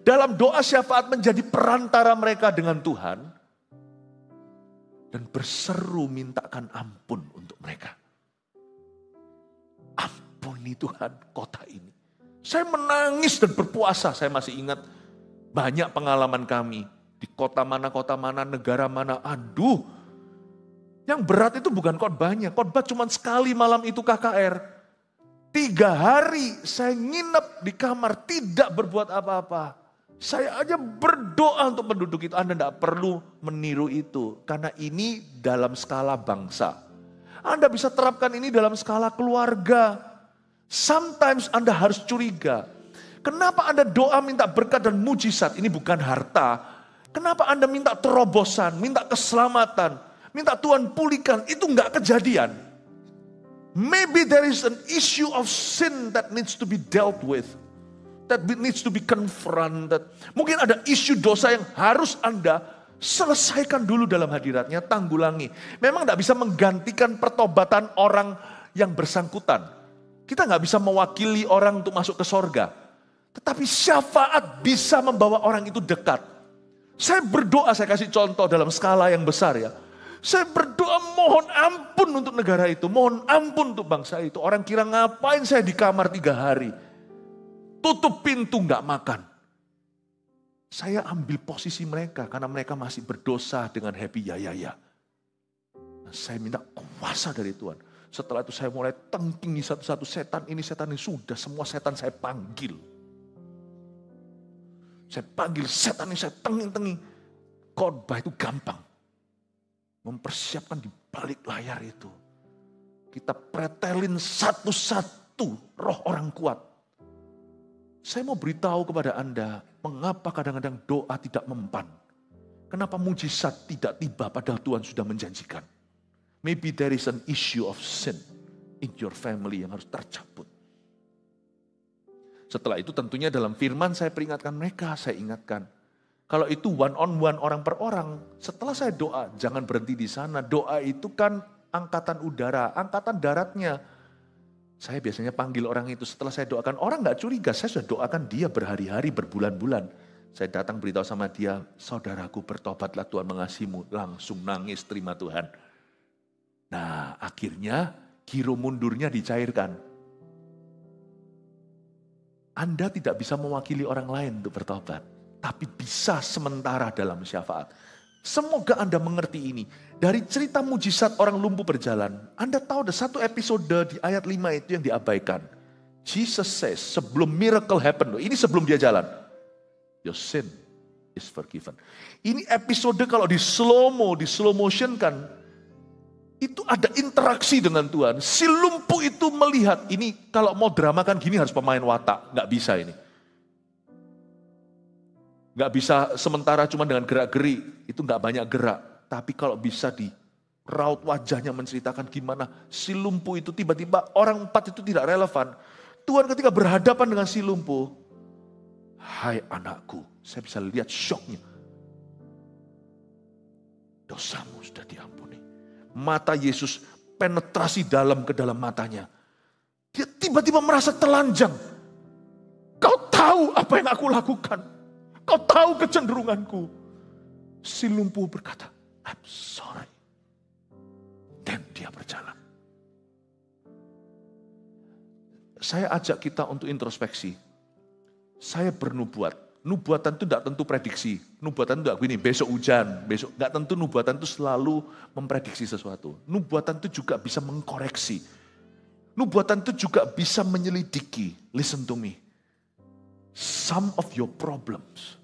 Speaker 1: Dalam doa syafaat menjadi perantara mereka dengan Tuhan. Dan berseru mintakan ampun untuk mereka. Ampuni Tuhan kota ini. Saya menangis dan berpuasa. Saya masih ingat banyak pengalaman kami. Di kota mana, negara mana. Aduh. Yang berat itu bukan khotbahnya. Khotbah cuma sekali malam itu KKR. 3 hari saya nginep di kamar, tidak berbuat apa-apa. Saya aja berdoa untuk penduduk itu. Anda tidak perlu meniru itu. Karena ini dalam skala bangsa. Anda bisa terapkan ini dalam skala keluarga. Sometimes Anda harus curiga. Kenapa Anda doa minta berkat dan mujizat? Ini bukan harta. Kenapa Anda minta terobosan, minta keselamatan, minta Tuhan pulihkan? Itu enggak kejadian. Maybe there is an issue of sin that needs to be dealt with. That needs to be confronted. Mungkin ada isu dosa yang harus Anda selesaikan dulu dalam hadiratnya, tanggulangi. Memang tidak bisa menggantikan pertobatan orang yang bersangkutan. Kita nggak bisa mewakili orang untuk masuk ke sorga. Tetapi syafaat bisa membawa orang itu dekat. Saya berdoa, saya kasih contoh dalam skala yang besar ya. Saya berdoa mohon ampun untuk negara itu. Mohon ampun untuk bangsa itu. Orang kira ngapain saya di kamar 3 hari. Tutup pintu gak makan. Saya ambil posisi mereka. Karena mereka masih berdosa dengan happy ya. Nah, saya minta kuasa dari Tuhan. Setelah itu saya mulai tengkingi satu-satu setan ini. Sudah semua setan saya panggil. Saya panggil setan ini, saya tenging-tenging. Khotbah itu gampang. Mempersiapkan di balik layar itu. Kita pretelin satu-satu roh orang kuat. Saya mau beritahu kepada Anda, mengapa kadang-kadang doa tidak mempan. Kenapa mujizat tidak tiba padahal Tuhan sudah menjanjikan. Maybe there is an issue of sin in your family yang harus tercabut. Setelah itu tentunya dalam firman saya peringatkan mereka, saya ingatkan. Kalau itu one on one orang per orang, setelah saya doa, jangan berhenti di sana. Doa itu kan angkatan udara, angkatan daratnya. Saya biasanya panggil orang itu, setelah saya doakan, orang gak curiga, saya sudah doakan dia berhari-hari, berbulan-bulan. Saya datang beritahu sama dia, saudaraku bertobatlah Tuhan mengasihimu. Langsung nangis, terima Tuhan. Nah akhirnya giro mundurnya dicairkan. Anda tidak bisa mewakili orang lain untuk bertobat. Tapi bisa sementara dalam syafaat. Semoga Anda mengerti ini. Dari cerita mujizat orang lumpuh berjalan. Anda tahu ada satu episode di ayat 5 itu yang diabaikan. Jesus says, sebelum miracle happen. Ini sebelum dia jalan. Your sin is forgiven. Ini episode kalau di slow motion kan. Itu ada interaksi dengan Tuhan. Si lumpuh itu melihat. Ini kalau mau drama kan gini harus pemain watak. Nggak bisa ini. Nggak bisa sementara cuma dengan gerak-geri, itu nggak banyak gerak. Tapi kalau bisa di raut wajahnya menceritakan gimana si lumpuh itu tiba-tiba orang 4 itu tidak relevan. Tuhan ketika berhadapan dengan si lumpuh, hai anakku, saya bisa lihat syoknya. Dosamu sudah diampuni. Mata Yesus penetrasi dalam ke dalam matanya. Dia tiba-tiba merasa telanjang. Kau tahu apa yang aku lakukan. Kau tahu kecenderunganku. Si lumpuh berkata, I'm sorry. Dan dia berjalan. Saya ajak kita untuk introspeksi. Saya bernubuat. Nubuatan itu tidak tentu prediksi. Nubuatan itu tidak begini, besok hujan. Besok tidak tentu nubuatan itu selalu memprediksi sesuatu. Nubuatan itu juga bisa mengkoreksi. Nubuatan itu juga bisa menyelidiki. Listen to me. Some of your problems,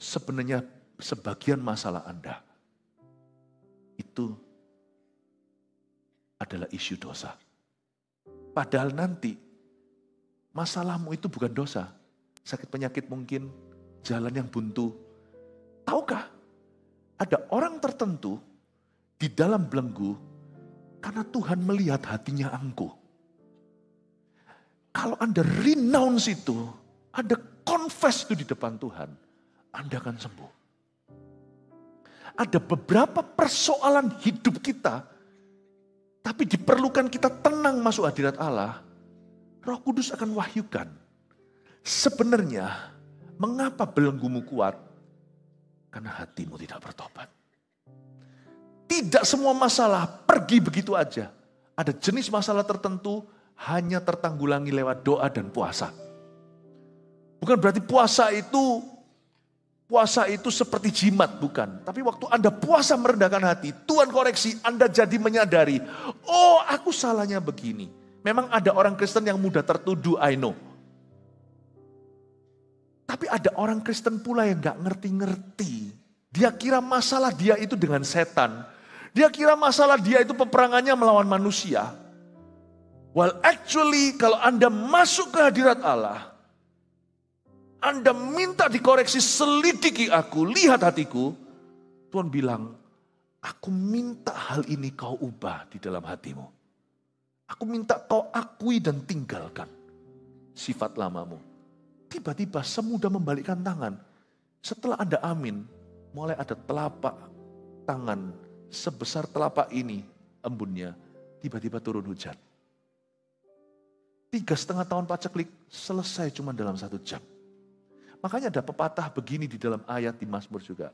Speaker 1: sebenarnya sebagian masalah Anda, itu adalah isu dosa. Padahal nanti, masalahmu itu bukan dosa. Sakit penyakit mungkin, jalan yang buntu. Tahukah, ada orang tertentu di dalam belenggu, karena Tuhan melihat hatinya angkuh. Kalau Anda renounce itu, Anda confess itu di depan Tuhan, Anda akan sembuh. Ada beberapa persoalan hidup kita, tapi diperlukan kita tenang masuk hadirat Allah. Roh Kudus akan wahyukan. Sebenarnya, mengapa belenggumu kuat? Karena hatimu tidak bertobat. Tidak semua masalah pergi begitu aja. Ada jenis masalah tertentu hanya tertanggulangi lewat doa dan puasa. Bukan berarti puasa itu seperti jimat, bukan. Tapi waktu Anda puasa merendahkan hati, Tuhan koreksi, Anda jadi menyadari, oh aku salahnya begini. Memang ada orang Kristen yang mudah tertuduh, I know. Tapi ada orang Kristen pula yang gak ngerti-ngerti. Dia kira masalah dia itu dengan setan. Dia kira masalah dia itu peperangannya melawan manusia. Well actually kalau Anda masuk ke hadirat Allah, Anda minta dikoreksi, selidiki aku, lihat hatiku. Tuhan bilang, aku minta hal ini kau ubah di dalam hatimu. Aku minta kau akui dan tinggalkan sifat lamamu. Tiba-tiba semudah membalikkan tangan. Setelah Anda amin, mulai ada telapak tangan sebesar telapak ini, embunnya, tiba-tiba turun hujan. 3,5 tahun paceklik, selesai cuma dalam 1 jam. Makanya ada pepatah begini di dalam ayat di Mazmur juga.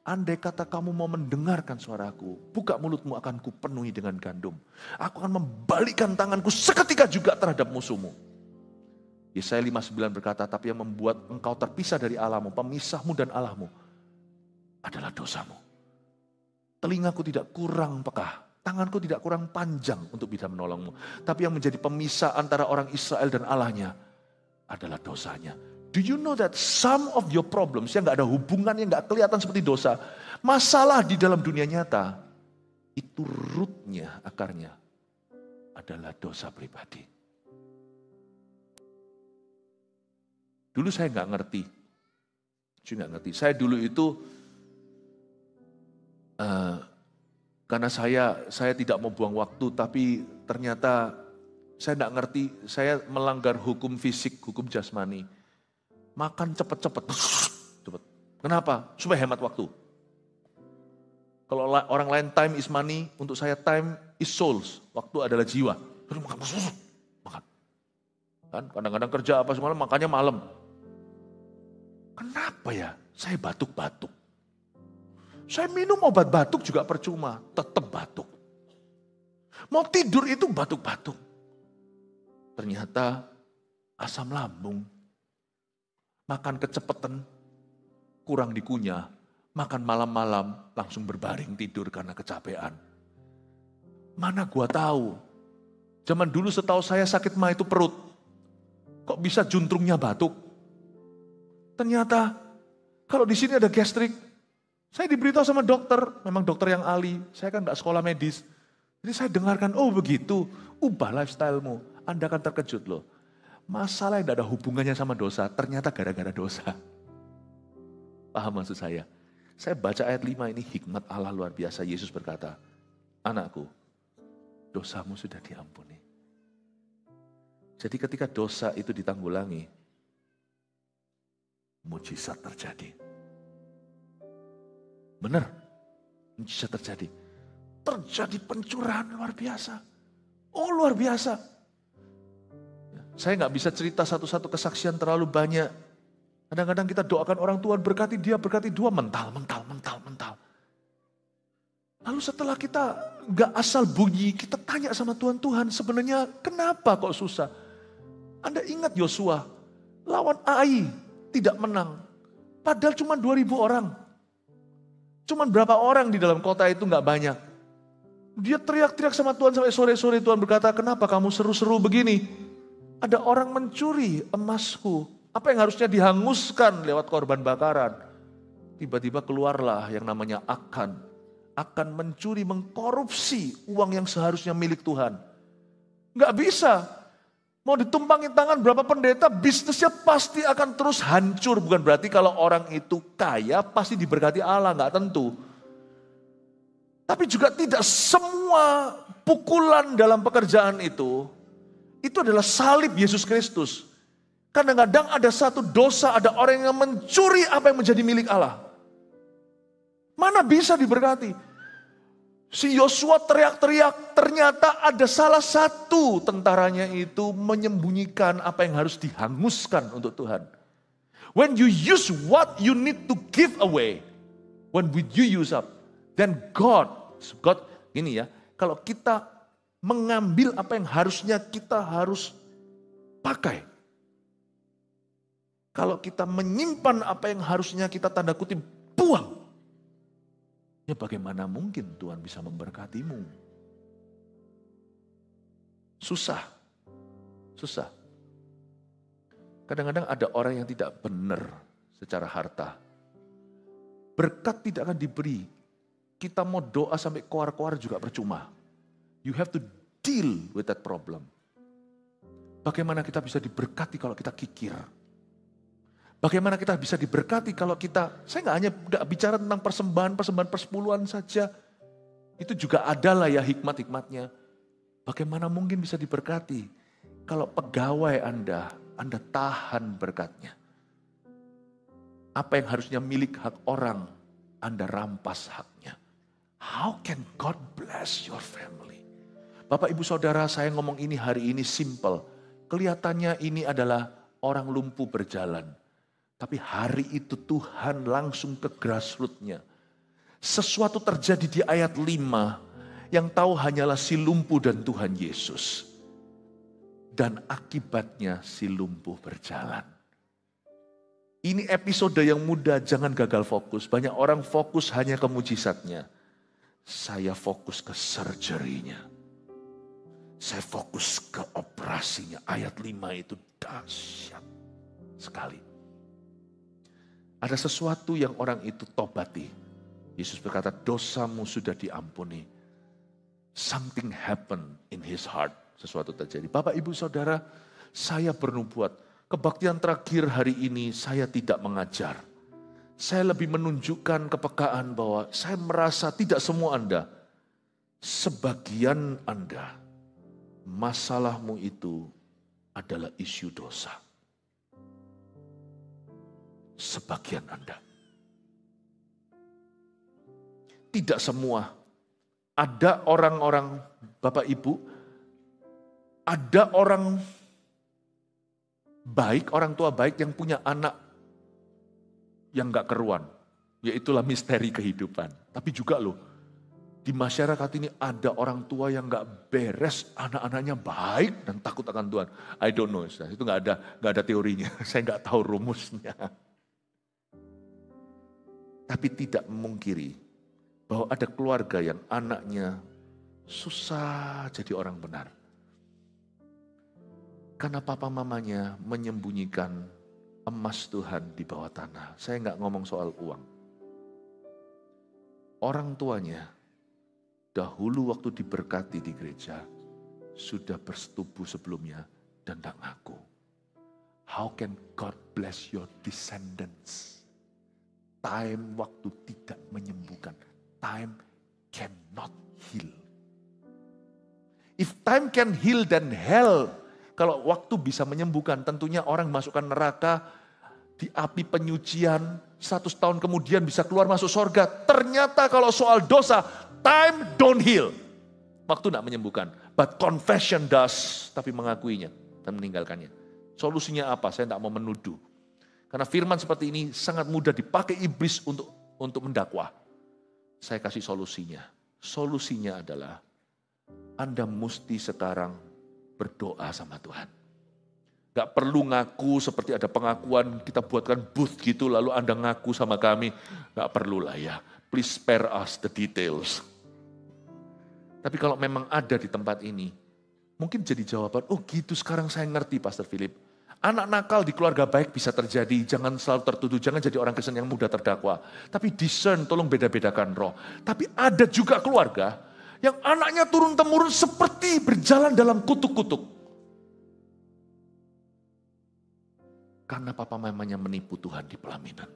Speaker 1: Andai kata kamu mau mendengarkan suaraku, buka mulutmu akan kupenuhi dengan gandum. Aku akan membalikkan tanganku seketika juga terhadap musuhmu. Yesaya 59 berkata, tapi yang membuat engkau terpisah dari Allahmu, pemisahmu dan Allahmu, adalah dosamu. Telingaku tidak kurang peka, tanganku tidak kurang panjang untuk bisa menolongmu. Tapi yang menjadi pemisah antara orang Israel dan Allahnya adalah dosanya. Do you know that some of your problems yang gak ada hubungan, yang gak kelihatan seperti dosa, masalah di dalam dunia nyata, itu rootnya, akarnya adalah dosa pribadi. Dulu saya gak ngerti. Saya dulu itu, karena saya tidak mau buang waktu, tapi ternyata saya gak ngerti, saya melanggar hukum fisik, hukum jasmani. Makan cepet-cepet. Kenapa? Supaya hemat waktu. Kalau orang lain time is money, untuk saya time is souls. Waktu adalah jiwa. Terus makan. Kan kadang-kadang kerja apa semalam, makannya malam. Kenapa ya? Saya batuk-batuk. Saya minum obat batuk juga percuma, tetap batuk. Mau tidur itu batuk-batuk. Ternyata asam lambung. Makan kecepatan, kurang dikunyah, makan malam-malam langsung berbaring tidur karena kecapean. Mana gua tahu, zaman dulu setahu saya sakit mah itu perut. Kok bisa juntrungnya batuk? Ternyata kalau di sini ada gastrik, saya diberitahu sama dokter, memang dokter yang ahli, saya kan gak sekolah medis. Jadi saya dengarkan, oh begitu, ubah lifestyle-mu, Anda akan terkejut loh. Masalah yang tidak ada hubungannya sama dosa, ternyata gara-gara dosa. Paham maksud saya? Saya baca ayat 5 ini, hikmat Allah luar biasa. Yesus berkata, anakku, dosamu sudah diampuni. Jadi ketika dosa itu ditanggulangi, mujizat terjadi. Benar, mujizat terjadi. Terjadi pencurahan luar biasa. Oh luar biasa. Saya nggak bisa cerita satu-satu kesaksian terlalu banyak. Kadang-kadang kita doakan orang Tuhan berkati dia, berkati dua, mental. Lalu setelah kita nggak asal bunyi, kita tanya sama Tuhan, sebenarnya kenapa kok susah? Anda ingat Yosua, lawan Ai tidak menang. Padahal cuma 2.000 orang. Cuman berapa orang di dalam kota itu nggak banyak. Dia teriak-teriak sama Tuhan sampai sore-sore. Tuhan berkata, kenapa kamu seru-seru begini? Ada orang mencuri emasku. Apa yang harusnya dihanguskan lewat korban bakaran. Tiba-tiba keluarlah yang namanya Akan. Akan mencuri, mengkorupsi uang yang seharusnya milik Tuhan. Nggak bisa. Mau ditumpangin tangan berapa pendeta, bisnisnya pasti akan terus hancur. Bukan berarti kalau orang itu kaya, pasti diberkati Allah. Nggak tentu. Tapi juga tidak semua pukulan dalam pekerjaan itu Itu adalah salib Yesus Kristus. Kadang-kadang ada satu dosa, ada orang yang mencuri apa yang menjadi milik Allah. Mana bisa diberkati? Si Yosua teriak-teriak, ternyata ada salah satu tentaranya itu menyembunyikan apa yang harus dihanguskan untuk Tuhan. When you use what you need to give away, when you use up, then God gini ya, kalau kita mengambil apa yang harusnya kita harus pakai. Kalau kita menyimpan apa yang harusnya kita tanda kutip buang. Ya bagaimana mungkin Tuhan bisa memberkatimu? Susah. Kadang-kadang ada orang yang tidak benar secara harta. Berkat tidak akan diberi. Kita mau doa sampai koar-koar juga percuma. You have to deal with that problem. Bagaimana kita bisa diberkati kalau kita kikir? Bagaimana kita bisa diberkati kalau kita, saya nggak bicara tentang persembahan persepuluhan saja. Itu juga adalah ya hikmat-hikmatnya. Bagaimana mungkin bisa diberkati kalau pegawai Anda tahan berkatnya. Apa yang harusnya milik hak orang, Anda rampas haknya. How can God bless your family? Bapak ibu saudara, saya ngomong ini hari ini simple. Kelihatannya ini adalah orang lumpuh berjalan. Tapi hari itu Tuhan langsung ke grassroots-nya. Sesuatu terjadi di ayat 5 yang tahu hanyalah si lumpuh dan Tuhan Yesus. Dan akibatnya si lumpuh berjalan. Ini episode yang mudah, jangan gagal fokus. Banyak orang fokus hanya ke mujizatnya. Saya fokus ke surgery-nya. Saya fokus ke operasinya. Ayat 5 itu dahsyat sekali. Ada sesuatu yang orang itu tobati. Yesus berkata, dosamu sudah diampuni. Something happened in his heart. Sesuatu terjadi. Bapak, ibu, saudara, saya bernubuat. Kebaktian terakhir hari ini saya tidak mengajar. Saya lebih menunjukkan kepekaan bahwa saya merasa tidak semua Anda. Sebagian Anda, masalahmu itu adalah isu dosa. Sebagian Anda. Tidak semua. Ada orang-orang, Bapak Ibu, ada orang baik, orang tua baik yang punya anak yang gak keruan. Yaitulah misteri kehidupan. Tapi juga loh, di masyarakat ini ada orang tua yang gak beres, anak-anaknya baik dan takut akan Tuhan. I don't know, itu gak ada teorinya. Saya gak tahu rumusnya. Tapi tidak memungkiri bahwa ada keluarga yang anaknya susah jadi orang benar. Karena papa mamanya menyembunyikan emas Tuhan di bawah tanah. Saya nggak ngomong soal uang. Orang tuanya dahulu waktu diberkati di gereja sudah bersetubuh sebelumnya dan tidak ngaku. How can God bless your descendants? Time waktu tidak menyembuhkan. Time cannot heal. If time can heal, then hell. Kalau waktu bisa menyembuhkan, tentunya orang masukkan neraka di api penyucian. 100 tahun kemudian bisa keluar masuk surga. Ternyata kalau soal dosa, time don't heal. Waktu tidak menyembuhkan. But confession does. Tapi mengakuinya dan meninggalkannya. Solusinya apa? Saya tidak mau menuduh. Karena firman seperti ini sangat mudah dipakai iblis untuk mendakwah. Saya kasih solusinya. Solusinya adalah Anda mesti sekarang berdoa sama Tuhan. Gak perlu ngaku seperti ada pengakuan, kita buatkan booth gitu lalu Anda ngaku sama kami. Gak perlulah ya. Please spare us the details. Tapi kalau memang ada di tempat ini, mungkin jadi jawaban, oh gitu sekarang saya ngerti Pastor Philip. Anak nakal di keluarga baik bisa terjadi, jangan selalu tertuduh, jangan jadi orang Kristen yang mudah terdakwa. Tapi discern, tolong beda-bedakan roh. Tapi ada juga keluarga yang anaknya turun-temurun seperti berjalan dalam kutuk-kutuk. Karena papa mamanya menipu Tuhan di pelaminan.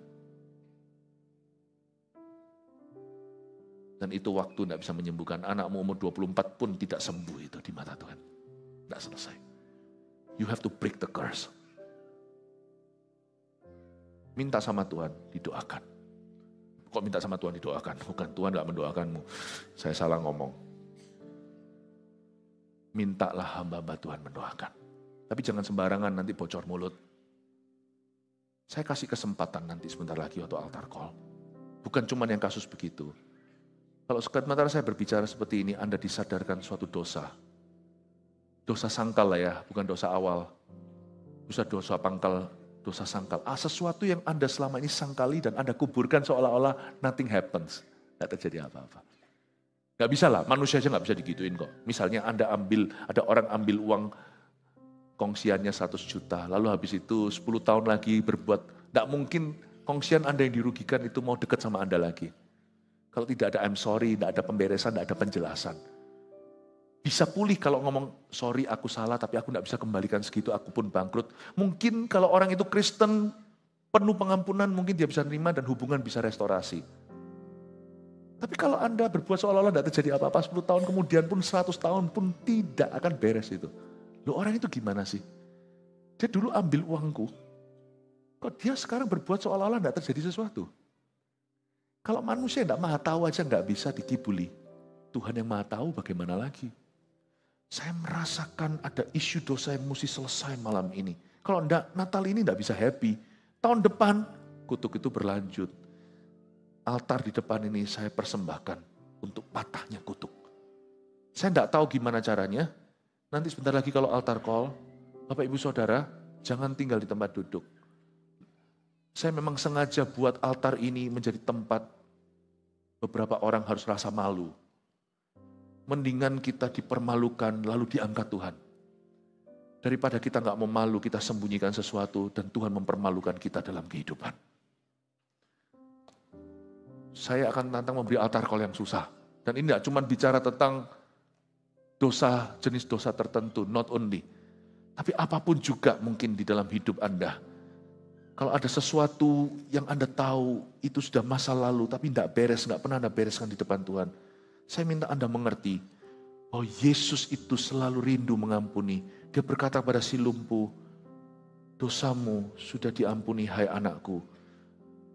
Speaker 1: Dan itu waktu tidak bisa menyembuhkan. Anakmu umur 24 pun tidak sembuh itu di mata Tuhan. Tidak selesai. You have to break the curse. Minta sama Tuhan, didoakan. Kok minta sama Tuhan didoakan? Bukan, Tuhan gak mendoakanmu. Saya salah ngomong. Mintalah hamba-hamba Tuhan mendoakan. Tapi jangan sembarangan nanti bocor mulut. Saya kasih kesempatan nanti sebentar lagi waktu altar call. Bukan cuma yang kasus begitu. Kalau sementara saya berbicara seperti ini, Anda disadarkan suatu dosa. Dosa sangkal lah ya, bukan dosa awal. Dosa pangkal. Dosa sangkal, sesuatu yang Anda selama ini sangkali dan Anda kuburkan seolah-olah nothing happens. Tidak terjadi apa-apa. Gak bisa lah, manusia aja gak bisa digituin kok. Misalnya ada orang ambil uang kongsiannya 100 juta, lalu habis itu 10 tahun lagi berbuat, tidak mungkin kongsian Anda yang dirugikan itu mau dekat sama Anda lagi. Kalau tidak ada I'm sorry, tidak ada pemberesan, tidak ada penjelasan. Bisa pulih kalau ngomong, sorry aku salah tapi aku tidak bisa kembalikan segitu, aku pun bangkrut. Mungkin kalau orang itu Kristen, penuh pengampunan, mungkin dia bisa nerima dan hubungan bisa restorasi. Tapi kalau Anda berbuat seolah-olah tidak terjadi apa-apa, 10 tahun kemudian pun 100 tahun pun tidak akan beres itu. Loh orang itu gimana sih? Dia dulu ambil uangku, kok dia sekarang berbuat seolah-olah tidak terjadi sesuatu? Kalau manusia yang tidak maha tahu aja nggak bisa dikibuli. Tuhan yang maha tahu bagaimana lagi? Saya merasakan ada isu dosa yang mesti selesai malam ini. Kalau enggak, Natal ini enggak bisa happy. Tahun depan, kutuk itu berlanjut. Altar di depan ini saya persembahkan untuk patahnya kutuk. Saya enggak tahu gimana caranya. Nanti sebentar lagi kalau altar call, Bapak Ibu Saudara, jangan tinggal di tempat duduk. Saya memang sengaja buat altar ini menjadi tempat beberapa orang harus rasa malu. Mendingan kita dipermalukan lalu diangkat Tuhan. Daripada kita nggak mau malu, kita sembunyikan sesuatu dan Tuhan mempermalukan kita dalam kehidupan. Saya akan tantang memberi altar call yang susah. Dan ini nggak cuma bicara tentang dosa, jenis dosa tertentu, not only. Tapi apapun juga mungkin di dalam hidup Anda. Kalau ada sesuatu yang Anda tahu itu sudah masa lalu, tapi nggak beres, nggak pernah Anda bereskan di depan Tuhan. Saya minta Anda mengerti, oh Yesus itu selalu rindu mengampuni. Dia berkata pada si lumpuh, dosamu sudah diampuni hai anakku.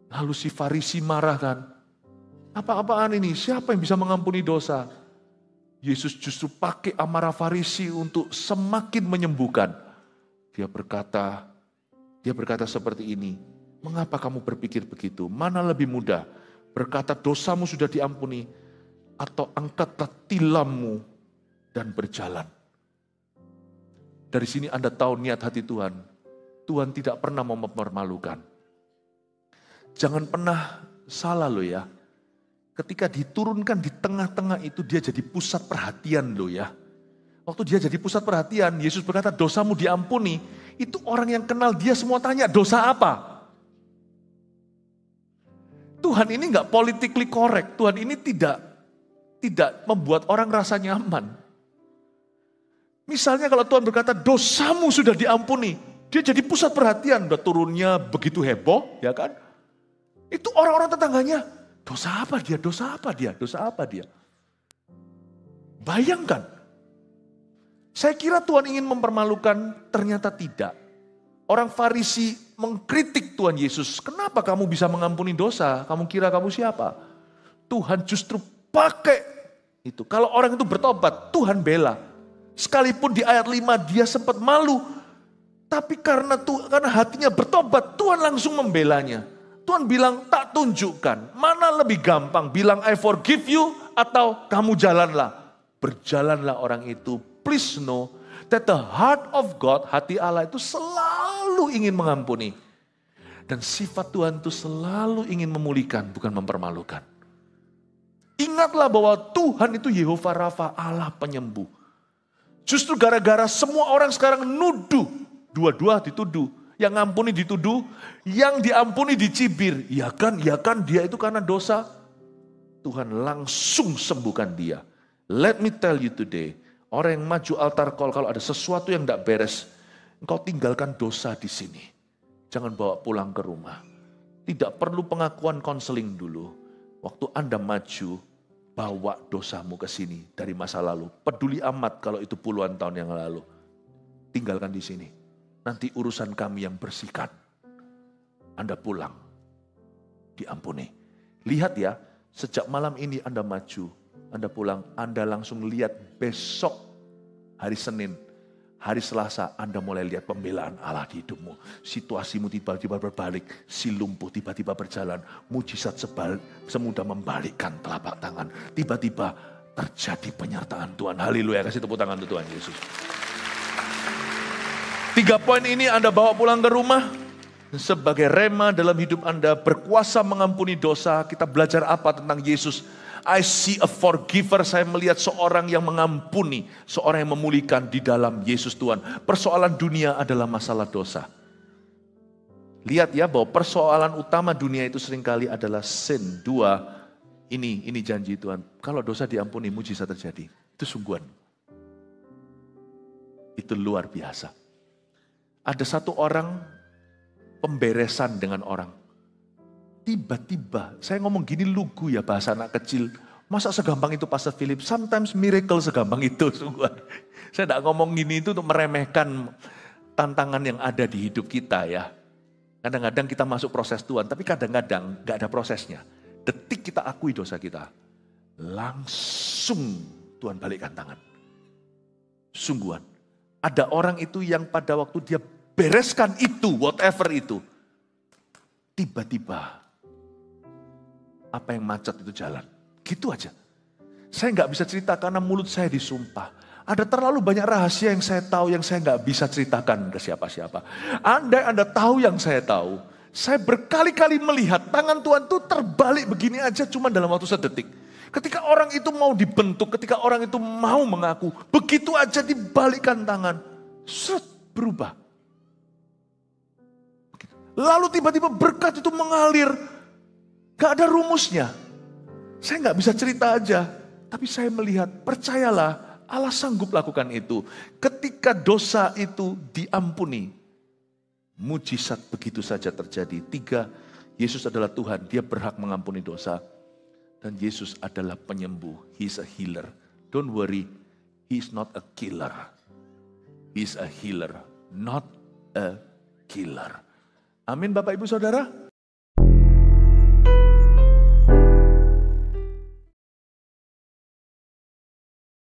Speaker 1: Lalu si Farisi marah kan, apa-apaan ini, siapa yang bisa mengampuni dosa? Yesus justru pakai amarah Farisi untuk semakin menyembuhkan. Dia berkata seperti ini, mengapa kamu berpikir begitu? Mana lebih mudah, berkata dosamu sudah diampuni, atau angkatlah tilammu dan berjalan. Dari sini Anda tahu niat hati Tuhan. Tuhan tidak pernah mau mempermalukan. Jangan pernah salah loh ya. Ketika diturunkan di tengah-tengah itu dia jadi pusat perhatian loh ya. Waktu dia jadi pusat perhatian, Yesus berkata dosamu diampuni. Itu orang yang kenal dia semua tanya dosa apa? Tuhan ini enggak politically correct. Tuhan ini tidak membuat orang rasa nyaman. Misalnya kalau Tuhan berkata dosamu sudah diampuni, dia jadi pusat perhatian, udah turunnya begitu heboh, ya kan? Itu orang-orang tetangganya, dosa apa dia, dosa apa dia, dosa apa dia. Bayangkan, saya kira Tuhan ingin mempermalukan, ternyata tidak. Orang Farisi mengkritik Tuhan Yesus, kenapa kamu bisa mengampuni dosa, kamu kira kamu siapa? Tuhan justru pakai itu. Kalau orang itu bertobat, Tuhan bela. Sekalipun di ayat 5 dia sempat malu, tapi karena hatinya bertobat, Tuhan langsung membelanya. Tuhan bilang, tak tunjukkan, mana lebih gampang, bilang I forgive you, atau kamu jalanlah. Berjalanlah orang itu. Please know that the heart of God, hati Allah itu selalu ingin mengampuni. Dan sifat Tuhan itu selalu ingin memulihkan, bukan mempermalukan. Ingatlah bahwa Tuhan itu Yehova Rafa, Allah penyembuh. Justru gara-gara semua orang sekarang nuduh, dua-dua dituduh. Yang ngampuni dituduh, yang diampuni dicibir. Ya kan dia itu karena dosa. Tuhan langsung sembuhkan dia. Let me tell you today, orang yang maju altar call kalau ada sesuatu yang tidak beres, engkau tinggalkan dosa di sini. Jangan bawa pulang ke rumah. Tidak perlu pengakuan konseling dulu. Waktu Anda maju, bawa dosamu ke sini dari masa lalu. Peduli amat kalau itu puluhan tahun yang lalu. tinggalkan di sini. Nanti urusan kami yang bersihkan. Anda pulang, diampuni. Lihat ya, sejak malam ini Anda maju, Anda pulang, Anda langsung lihat besok hari Senin, hari Selasa, Anda mulai lihat pembelaan Allah di hidupmu. Situasimu tiba-tiba berbalik, si lumpuh tiba-tiba berjalan, mujizat semudah membalikkan telapak tangan. Tiba-tiba terjadi penyertaan Tuhan. Haleluya, kasih tepuk tangan untuk Tuhan Yesus. 3 poin ini Anda bawa pulang ke rumah. Sebagai rema dalam hidup Anda, berkuasa mengampuni dosa. Kita belajar apa tentang Yesus? I see a forgiver, saya melihat seorang yang mengampuni, seorang yang memulihkan di dalam Yesus Tuhan. Persoalan dunia adalah masalah dosa. Lihat ya bahwa persoalan utama dunia itu seringkali adalah sin. 2, ini janji Tuhan. Kalau dosa diampuni, mujizat terjadi. Itu sungguhan. Itu luar biasa. Ada satu orang pemberesan dengan orang. Tiba-tiba, saya ngomong gini lugu ya bahasa anak kecil. Masa segampang itu Pastor Philip? Sometimes miracle segampang itu. Sungguh. Saya tidak ngomong gini itu untuk meremehkan tantangan yang ada di hidup kita ya. Kadang-kadang kita masuk proses Tuhan, tapi kadang-kadang gak ada prosesnya. Detik kita akui dosa kita, langsung Tuhan balikkan tangan. Sungguhan. Ada orang itu yang pada waktu dia bereskan itu, whatever itu, tiba-tiba apa yang macet itu jalan. Gitu aja. Saya nggak bisa cerita karena mulut saya disumpah. Ada terlalu banyak rahasia yang saya tahu yang saya nggak bisa ceritakan ke siapa-siapa. Anda tahu yang saya tahu. Saya berkali-kali melihat tangan Tuhan itu terbalik begini aja cuma dalam waktu sedetik. Ketika orang itu mau dibentuk, ketika orang itu mau mengaku, begitu aja dibalikkan tangan, seret, berubah. Lalu tiba-tiba berkat itu mengalir, gak ada rumusnya. Saya gak bisa cerita aja, tapi saya melihat, percayalah Allah sanggup lakukan itu. Ketika dosa itu diampuni, mujizat begitu saja terjadi. 3, Yesus adalah Tuhan, dia berhak mengampuni dosa. Dan Yesus adalah penyembuh. He is a healer. Don't worry, he is not a killer. He is a healer, not a killer. Amin Bapak Ibu Saudara.